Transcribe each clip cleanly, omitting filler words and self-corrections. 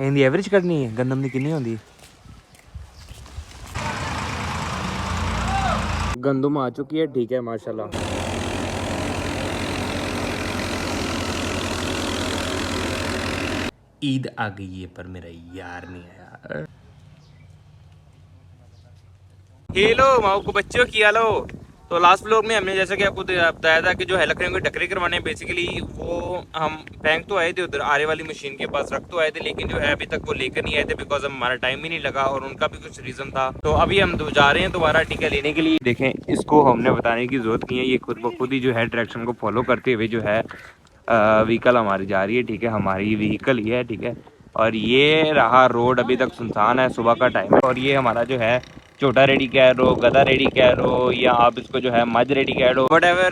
इनकी एवरेज करनी है गंदम की कितनी होती है। गंदम आ चुकी है, ठीक है माशाल्लाह। ईद आ गई है पर मेरा यार नहीं आया। हेलो माओ को बच्चों की हालो। तो लास्ट व्लॉग में हमने जैसा कि आपको बताया था कि जो है लकड़ियों के डकरे करवाने बेसिकली वो हम बैंक तो आए थे उधर आरे वाली मशीन के पास, रख तो आए थे, लेकिन जो है अभी तक वो लेकर नहीं आए थे बिकॉज हमारा टाइम ही नहीं लगा और उनका भी कुछ रीज़न था। तो अभी हम जा रहे हैं दोबारा टीका लेने के लिए। देखें इसको हमने बताने की जरूरत नहीं है, ये खुद ब खुद ही जो है डायरेक्शन को फॉलो करते हुए जो है व्हीकल हमारी जा रही है, ठीक है हमारी व्हीकल ही है, ठीक है। और ये रहा रोड अभी तक सुनसान है, सुबह का टाइम है। और ये हमारा जो है छोटा रेडी कह रो, गधा रेडी कह रो, या आप इसको जो है मज रेडी कह रो, whatever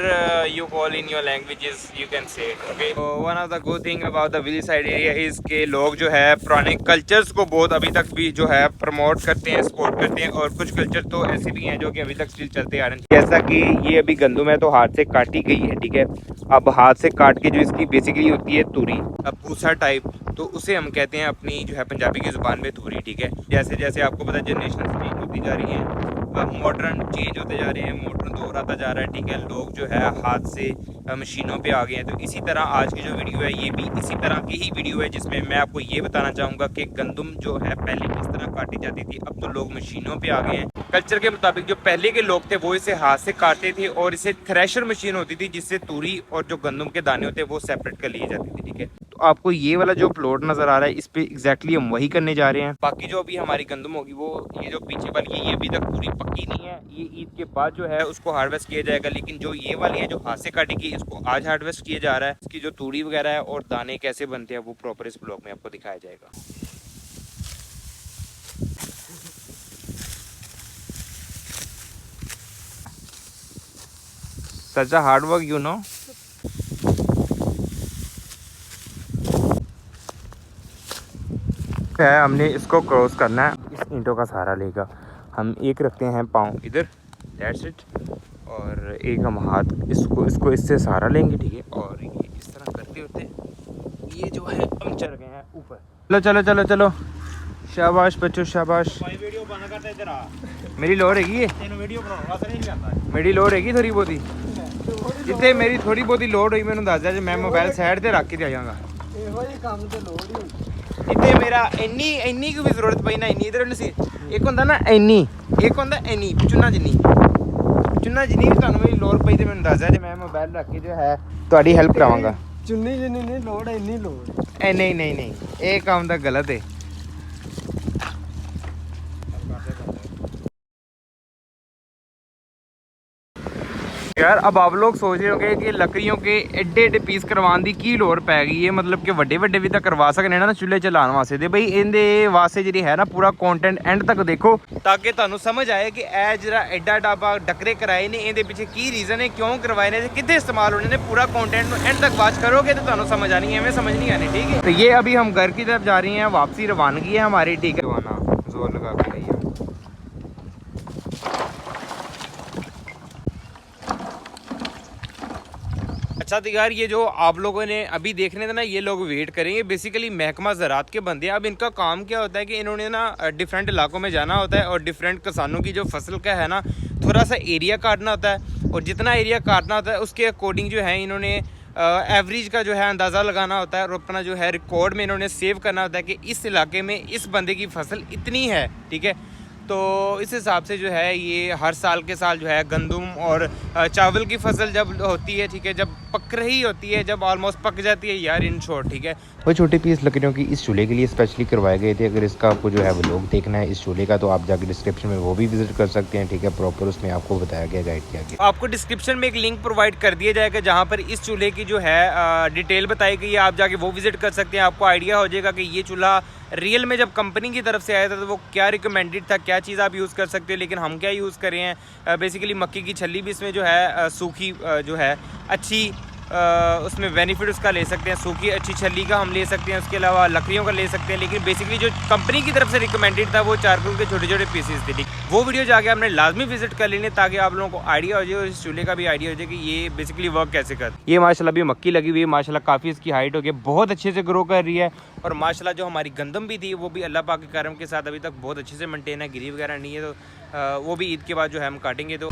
you call in your languages you can say it, okay? So one of the good thing about the village side area is के लोग जो है पुराने कल्चर्स को बहुत अभी तक भी जो है प्रमोट करते हैं, सपोर्ट करते हैं। और कुछ कल्चर तो ऐसे भी हैं जो कि अभी तक स्टिल चलते आ रहे हैं, जैसा कि ये अभी गंदम है तो हाथ से काटी गई है, ठीक है। अब हाथ से काट के जो इसकी बेसिकली होती है तूरी, अब भूसा टाइप, तो उसे हम कहते हैं अपनी जो है पंजाबी की ज़ुबान में तूरी, ठीक है। जैसे जैसे आपको पता है जनरेशन चेंज होती जा रही है, मॉडर्न चेंज होते जा रहे हैं, मॉडर्न दौर आता जा रहा है, ठीक है। लोग जो है हाथ से मशीनों पे आ गए हैं। तो इसी तरह आज की जो वीडियो है ये भी इसी तरह की ही वीडियो है, जिसमें मैं आपको ये बताना चाहूँगा कि गंदम जो है पहले किस तरह काटी जाती थी, अब तो लोग मशीनों पे आ गए हैं। कल्चर के मुताबिक जो पहले के लोग थे वो इसे हाथ से काटते थे और इसे थ्रेशर मशीन होती थी जिससे तूरी और जो गंदम के दाने होते हैं वो सेपरेट कर लिए जाते थे, ठीक है। तो आपको ये वाला जो प्लॉट नजर आ रहा है इस पे एग्जैक्टली हम वही करने जा रहे हैं। बाकी जो अभी हमारी गंदम होगी वो ये जो पीछे वाली है ये अभी तक पूरी पक्की नहीं है, ये ईद के बाद जो है उसको हार्वेस्ट किया जाएगा। लेकिन जो ये वाली है जो हाथ से काटेगी इसको आज हार्वेस्ट किया जा रहा है। इसकी जो तूड़ी वगैरह है और दाने कैसे बनते हैं वो प्रॉपर इस ब्लॉग में आपको दिखाया जाएगा। Such a hard work you know. है हमने इसको क्रॉस करना है, इस ईंटों का सहारा लेगा। हम एक रखते हैं पाँव इधर, दैट्स इट, और एक हम हाथ इसको इससे सहारा लेंगे, ठीक है। और ये इस तरह करते होते ये जो है हम चढ़ गए हैं ऊपर। चलो चलो चलो चलो, शाबाश बच्चों शाबाश। मेरी लोड हैगी ये, मेरी लोड हैगी थोड़ी बहुत ही, जितने मेरी थोड़ी बहुत ही लोड हुई मैंने दस दिया, मैं मोबाइल साइड से रख के आ जाऊँगा। इतने मेरा इन्नी की भी जरूरत पई ना, इन्नी इधर सी एक होंदा ना इन्नी, एक होंदा इन्नी चुन्ना जिन्नी भी तुहानू मेरी लोड़ पई ते मैनूं दस दिया, मैं मोबाइल रख के जो है तुहाडी हेल्प करावांगा। चुन्नी जिन्नी नहीं लोड़ है, इन्नी लोड़ ए नहीं नहीं नहीं, ये काम तो गलत है। यार अब आप लोग सोच रहे होंगे कि लकड़ियों के एडे एडे पीस करवाने की की लोड़ पै गई है, मतलब कि वड्डे वड्डे भी तो करवा सकने ना चूल्हे चलाने वास्ते। ते बई इहदे वास्ते जी है ना पूरा कंटेंट एंड तक देखो ताकि तुहानू समझ आए कि ए जरा एडा डाबा डकरे कराए ने इहदे पीछे की रीजन है, क्यों करवाए ने, कितने इस्तेमाल होने ने। पूरा कंटेंट एंड तक वॉच करोगे तो तुहानू समझ आनी है, हमें समझ नहीं आनी, ठीक है। तो ये अभी हम घर की तरफ जा रही हैं, वापसी रवानगी है हमारी, ठीक है। रवाना जोर लगा के रही है। अच्छा तो यार ये जो आप लोगों ने अभी देखने थे ना, ये लोग वेट करेंगे, बेसिकली महकमा ज़राअत के बंदे हैं। अब इनका काम क्या होता है कि इन्होंने ना डिफरेंट इलाकों में जाना होता है और डिफरेंट किसानों की जो फसल का है ना थोड़ा सा एरिया काटना होता है, और जितना एरिया काटना होता है उसके अकॉर्डिंग जो है इन्होंने एवरेज का जो है अंदाज़ा लगाना होता है और अपना जो है रिकॉर्ड में इन्होंने सेव करना होता है कि इस इलाके में इस बंदे की फसल इतनी है, ठीक है। तो इस हिसाब से जो है ये हर साल के साल जो है गंदम और चावल की फसल जब होती है, ठीक है, जब पक रही होती है, जब ऑलमोस्ट पक जाती है यार इन शॉर्ट, ठीक है। वो छोटे पीस लकड़ियों की इस चूल्हे के लिए स्पेशली करवाए गए थे। अगर इसका आपको जो है वो लोग देखना है इस चूल्हे का तो आप जाकर डिस्क्रिप्शन में वो भी विजिट कर सकते हैं, ठीक है। प्रॉपर उसमें आपको बताया गया, गाइड किया गया। आपको डिस्क्रिप्शन में एक लिंक प्रोवाइड कर दिया जाएगा जहाँ पर इस चूल्हे की जो है डिटेल बताई गई है, आप जाके वो विजिट कर सकते हैं। आपको आइडिया हो जाएगा कि ये चूल्हा रियल में जब कंपनी की तरफ से आया था तो वो क्या रिकमेंडेड था, क्या चीज़ आप यूज़ कर सकते हो। लेकिन हम क्या यूज़ कर रहे हैं, बेसिकली मक्की की छल्ली भी इसमें जो है सूखी जो है अच्छी उसमें बेनिफिट उसका ले सकते हैं। सूखी अच्छी छली का हम ले सकते हैं, उसके अलावा लकड़ियों का ले सकते हैं। लेकिन बेसिकली जो कंपनी की तरफ से रिकमेंडेड था वो चारकोल के छोटे छोटे पीसेस थे, ठीक। वो वीडियो जाके आपने लाजमी विजिट कर लेने ताकि आप लोगों को आइडिया हो जाए और इस चूल्हे का भी आइडिया हो जाए कि ये बेसिकली वर्क कैसे कर। ये माशाल्लाह अभी मक्की लगी हुई है, माशाल्लाह काफ़ी इसकी हाइट हो गई, बहुत अच्छे से ग्रो कर रही है। और माशाल्लाह जो हमारी गंदम भी थी वो भी अल्लाह पाक के करम के साथ अभी तक बहुत अच्छे से मेंटेन है, गिरी वगैरह नहीं है। तो वो भी ईद के बाद जो है हम काटेंगे। तो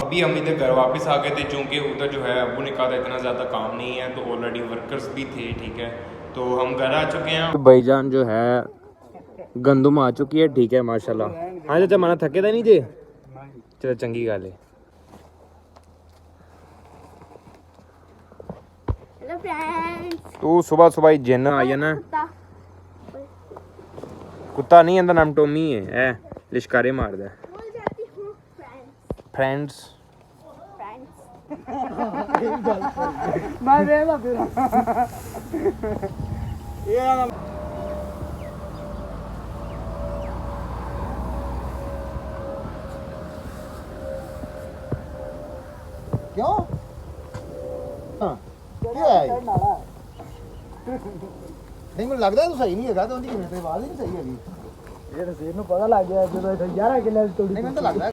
अभी हम इधर घर वापस आ गए थे, चूँकि उधर जो है अबू ने कहा था इतना ज़्यादा काम नहीं है, तो ऑलरेडी वर्कर्स भी थे, ठीक है। तो हम घर आ चुके हैं। तो भाईजान जो है गंदम आ चुकी है, ठीक है माशाल्लाह। हाँ चाचा माना थके था नहीं जे, चलो चंगी गल है। हेलो फ्रेंड्स, तू सुबह सुबह ही जिन आई है ना, कुत्ता नहीं अंदर नाम टोमी है लिशकारे मारदा है। बोल जाती हूँ फ्रेंड्स मैं वेला फिर ये क्यों हाँ क्या है नहीं मुझे लगता है तू सही नहीं है तो उनकी मेरे आवाज ही नहीं सही है। ये रसीद ਨੂੰ ਪਤਾ ਲੱਗ ਗਿਆ ਜਦੋਂ 11 ਕਿੱਲੇ ਦੀ ਤੋੜੀ। नहीं ਮੈਨੂੰ ਤਾਂ लगता है।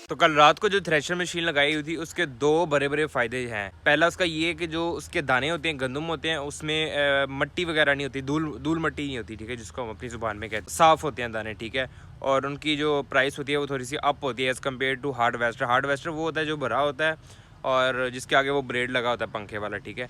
तो कल रात को जो थ्रेशर मशीन लगाई हुई थी उसके दो बड़े बड़े फ़ायदे हैं। पहला उसका ये है कि जो उसके दाने होते हैं, गंदम होते हैं, उसमें मट्टी वगैरह नहीं होती, धूल मट्टी नहीं होती, ठीक है, जिसको हम अपनी ज़ुबान में कहते हैं। साफ़ होते हैं दाने, ठीक है। और उनकी जो प्राइस होती है वो थोड़ी सी अप होती है एज़ कम्पेयर टू हार्डवेस्टर। हार्डवेस्टर वो होता है जो भरा होता है और जिसके आगे वो ब्रेड लगा होता है पंखे वाला, ठीक है,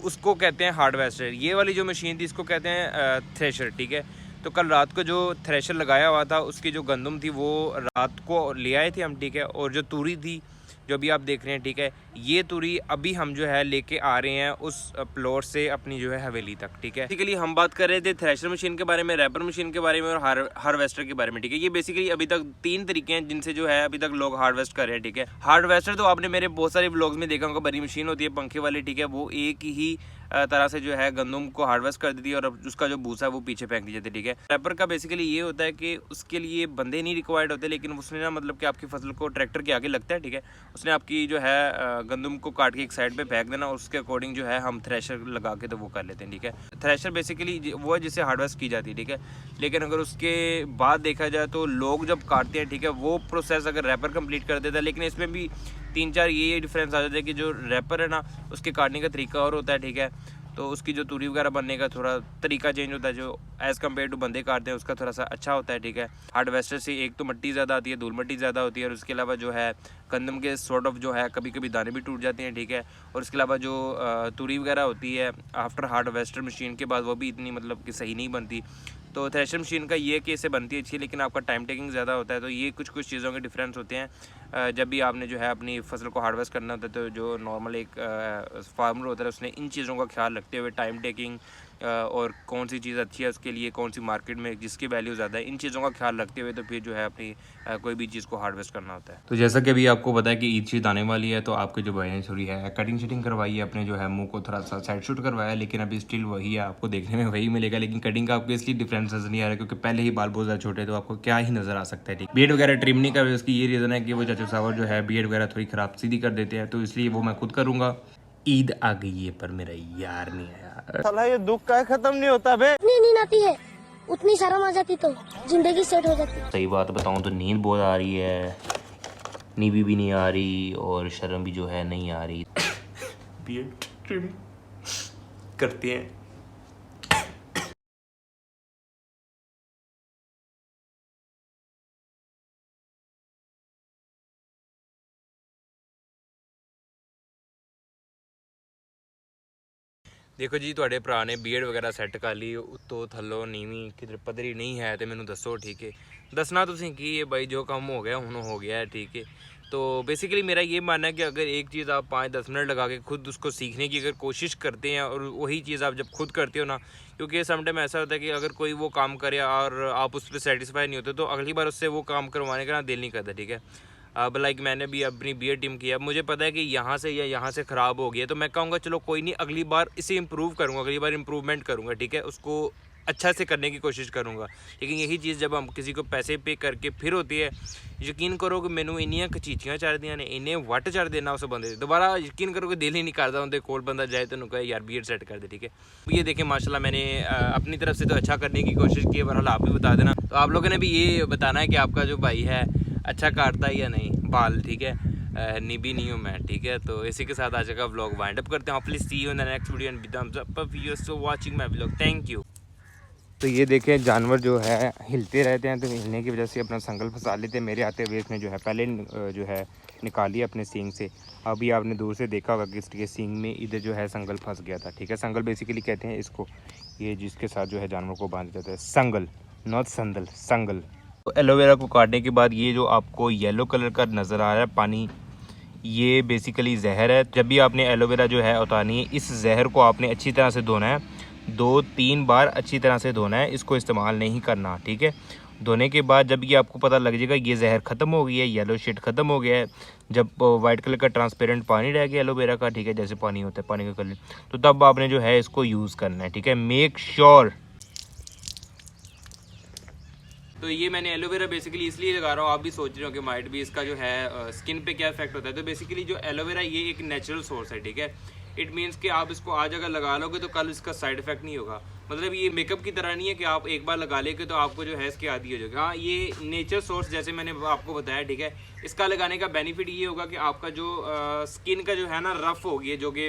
उसको कहते हैं हार्डवेस्टर। ये वाली जो मशीन थी इसको कहते हैं थ्रेशर, ठीक है। तो कल रात को जो थ्रेशर लगाया हुआ था उसकी जो गंदम थी वो रात को ले आए थे हम, ठीक है। और जो तूरी थी जो अभी आप देख रहे हैं, ठीक है, ये तूरी अभी हम जो है लेके आ रहे हैं उस प्लॉट से अपनी जो है हवेली तक, ठीक है। बेसिकली हम बात कर रहे थे थ्रेशर मशीन के बारे में, रैपर मशीन के बारे में और हार्वेस्टर के बारे में, ठीक है। ये बेसिकली अभी तक 3 तरीके हैं जिनसे जो है अभी तक लोग हार्वेस्ट कर रहे हैं, ठीक है। हार्वेस्टर तो आपने मेरे बहुत सारे व्लॉग्स में देखा होगा, बड़ी मशीन होती है पंखे वाली, ठीक है, वो एक ही तरह से जो है गंदम को हार्वेस्ट कर देती है और उसका जो भूसा है वो पीछे फेंक दी जाती है, ठीक है। रैपर का बेसिकली ये होता है कि उसके लिए बंदे नहीं रिक्वायर्ड होते, लेकिन उसने ना मतलब कि आपकी फसल को ट्रैक्टर के आगे लगता है, ठीक है। उसने आपकी जो है गंदम को काट के एक साइड पे फेंक देना और उसके अकॉर्डिंग जो है हम थ्रेशर लगा के तो वो कर लेते हैं, ठीक है। थ्रेशर बेसिकली वो है जिससे हार्वेस्ट की जाती है, ठीक है। लेकिन अगर उसके बाद देखा जाए तो लोग जब काटते हैं, ठीक है, वो प्रोसेस अगर रैपर कंप्लीट कर देता है, लेकिन इसमें भी 3-4 ये डिफरेंस आ जाता है कि जो रैपर है ना उसके काटने का तरीका और होता है, ठीक है। तो उसकी जो तूरी वगैरह बनने का थोड़ा तरीका चेंज होता है, जो एज़ कम्पेयर टू बंदे काटते हैं उसका थोड़ा सा अच्छा होता है, ठीक है। हार्वेस्टर से एक तो मिट्टी ज़्यादा आती है, धूल मिट्टी ज़्यादा होती है, और उसके अलावा जो है गंदम के सॉर्ट ऑफ जो है कभी कभी दाने भी टूट जाते हैं, ठीक है। और उसके अलावा जो तूरी वगैरह होती है आफ्टर हार्वेस्टर मशीन के बाद वो भी इतनी मतलब कि सही नहीं बनती। तो थ्रेशर मशीन का ये कि इसे बनती है अच्छी, लेकिन आपका टाइम टेकिंग ज़्यादा होता है। तो ये कुछ चीज़ों के डिफरेंस होते हैं जब भी आपने जो है अपनी फसल को हार्वेस्ट करना होता है। तो जो नॉर्मल एक फार्मर होता है उसने इन चीज़ों का ख्याल रखते हुए टाइम टेकिंग और कौन सी चीज़ अच्छी है उसके लिए, कौन सी मार्केट में जिसकी वैल्यू ज़्यादा है, इन चीज़ों का ख्याल रखते हुए तो फिर जो है अपनी कोई भी चीज़ को हार्वेस्ट करना होता है। तो जैसा कि अभी आपको पता है कि ईद शीद आने वाली है, तो आपके जो भाई ने छोड़ी है कटिंग शटिंग करवाई है, अपने जो है मुंह को थोड़ा सा साइड शूट करवाया, लेकिन अभी स्टिल वही है, आपको देखने में वही मिलेगा, लेकिन कटिंग का आपको इसलिए डिफरेंस नजर नहीं आ रहा क्योंकि पहले ही बाल बहुत ज़्यादा छोटे, तो आपको क्या ही नज़र आ सकता है, ठीक। बीएड वगैरह ट्रिम नहीं कर रहे, उसकी ये रीज़न है कि वो चाचा साहब जो है बीएड वगैरह थोड़ी ख़राब सीधी कर देते हैं, तो इसलिए वो मैं खुद करूँगा। ईद आ गई है पर मेरा यार नहीं आया। साला ये दुख का खत्म नहीं होता बे। इतनी नींद आती है, उतनी शर्म आ जाती तो जिंदगी सेट हो जाती। सही बात बताऊं तो नींद बहुत आ रही है, नींद भी नहीं आ रही और शर्म भी जो है नहीं आ रही। बीएड ट्रिम करते हैं। देखो जी ਤੁਹਾਡੇ ਭਰਾ ने बीएड वगैरह सैट कर ली, उत्तों थल्लों नीवी किधर पदरी नहीं है तो मैनू दसो, ठीक है। दसना तुसीं की है भाई, जो काम हो गया हुण हो गया है, ठीक है। तो बेसिकली मेरा ये मानना है कि अगर एक चीज़ आप 5-10 मिनट लगा के खुद उसको सीखने की अगर कोशिश करते हैं और वही चीज़ आप जब खुद करते हो ना, क्योंकि समटाइम ऐसा होता है कि अगर कोई वो काम करे और आप उस पर सेटिस्फाई नहीं होते तो अगली बार उससे वो काम करवाने का ना दिल नहीं करता, ठीक है। अब लाइक मैंने भी अपनी बीएड टीम की है, मुझे पता है कि यहाँ से या यहाँ से ख़राब हो गया, तो मैं कहूँगा चलो कोई नहीं, अगली बार इसे इम्प्रूव करूँगा, अगली बार इम्प्रूवमेंट करूँगा, ठीक है, उसको अच्छा से करने की कोशिश करूँगा। लेकिन यही चीज़ जब हम किसी को पैसे पे करके फिर होती है, यकीन करो कि मैनू इन्नियां कचीचियां चढ़दियां ने, इन्ने वट चढ़ देना उस बंदे दोबारा, यकीन करो कि दिल ही नहीं करता उनके कोल बंदा जाए तो कहे यार बीएड सेट कर दे, ठीक है। ये देखें माशाल्लाह मैंने अपनी तरफ से तो अच्छा करने की कोशिश की है, बहरहाल आप भी बता देना। तो आप लोगों ने भी ये बताना है कि आपका जो भाई है अच्छा काटता है या नहीं बाल, ठीक है। निबी नहीं हूँ मैं, ठीक है। तो इसी के साथ आज का व्लॉग वाइंड अप करते हैं। Please see you in the next video and with thumbs up for you so watching my vlog, thank you. तो ये देखें जानवर जो है हिलते रहते हैं, तो हिलने की वजह से अपना संगल फंसा लेते हैं। मेरे आते हुए इसने जो है पहले जो है निकाली अपने सींग से। अभी आपने दूर से देखा होगा कि इसके सींग में इधर जो है संगल फंस गया था, ठीक है। संगल बेसिकली कहते हैं इसको, ये जिसके साथ जो है जानवर को बांध जाता है, संगल नॉट संदल, संगल। तो एलोवेरा को काटने के बाद ये जो आपको येलो कलर का नज़र आ रहा है पानी, ये बेसिकली जहर है। जब भी आपने एलोवेरा जो है उतारनी है, इस जहर को आपने अच्छी तरह से धोना है, 2-3 बार अच्छी तरह से धोना है, इसको इस्तेमाल नहीं करना, ठीक है। धोने के बाद जब ये आपको पता लग जाएगा ये जहर ख़त्म हो गई है, येलो शेड ख़त्म हो गया है, जब वाइट कलर का ट्रांसपेरेंट पानी रह गया एलोवेरा का, ठीक है, जैसे पानी होता है पानी का कलर, तो तब आपने जो है इसको यूज़ करना है, ठीक है। Make sure. तो ये मैंने एलोवेरा बेसिकली इसलिए लगा रहा हूँ, आप भी सोच रहे हो कि माइट भी इसका जो है स्किन पे क्या इफेक्ट होता है। तो बेसिकली जो एलोवेरा ये एक नेचुरल सोर्स है, ठीक है। इट मीन्स कि आप इसको आज अगर लगा लोगे तो कल इसका साइड इफेक्ट नहीं होगा। मतलब ये मेकअप की तरह नहीं है कि आप एक बार लगा लेंगे तो आपको जो है इसके आदी हो जाएगा। हाँ, ये नेचर सोर्स जैसे मैंने आपको बताया, ठीक है। इसका लगाने का बेनिफिट ये होगा कि आपका जो स्किन का जो है ना रफ हो गया, जो कि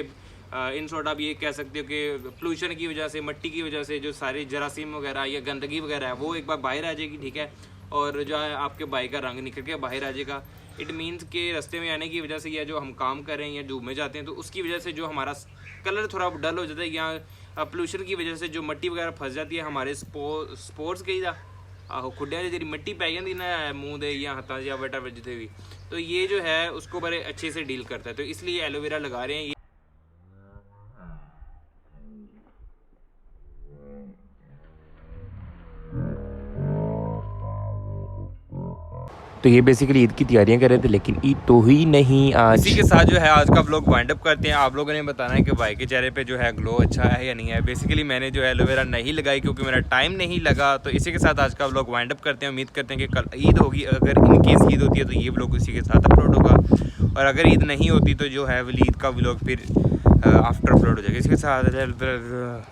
इन शॉर्ट आप ये कह सकते हो कि पोल्यूशन की वजह से, मिट्टी की वजह से जो सारे जरासीम वगैरह या गंदगी वगैरह है वो एक बार बाहर आ जाएगी, ठीक है। और जो है आपके बाइक का रंग निकल के बाहर आ जाएगा। इट मीन्स के रास्ते में आने की वजह से या जो हम काम कर रहे हैं या जो में जाते हैं तो उसकी वजह से जो हमारा कलर थोड़ा डल हो जाता है, या पोल्यूशन की वजह से जो मिट्टी वगैरह फंस जाती है हमारे स्पोर्ट्स कही दा आहो खुडिया जी मिट्टी पै जाती ना मुँह दे या हाथों या वट जिते भी, तो ये जो है उसको बड़े अच्छे से डील करता है। तो इसलिए एलोवेरा लगा रहे हैं। तो ये बेसिकली ईद की तैयारियां कर रहे थे, लेकिन ईद तो हुई नहीं आज। इसी के साथ जो है आज का व्लॉग वाइंड अप करते हैं। आप लोगों ने बताना है कि भाई के चेहरे पे जो है ग्लो अच्छा है या नहीं है। बेसिकली मैंने जो है एलोवेरा नहीं लगाई क्योंकि मेरा टाइम नहीं लगा। तो इसी के साथ आज का व्लॉग वाइंड अप करते हैं। उम्मीद करते हैं कि कल ईद होगी, अगर इन केस ईद होती है तो ये व्लॉग इसी के साथ अपलोड होगा, और अगर ईद नहीं होती तो जो है ईद का व्लॉग फिर आफ्टर अपलोड हो जाएगा। इसके साथ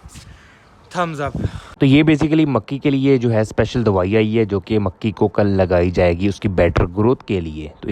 थम्स अप। तो ये बेसिकली मक्की के लिए जो है स्पेशल दवाई आई है, जो कि मक्की को कल लगाई जाएगी उसकी बेटर ग्रोथ के लिए। तो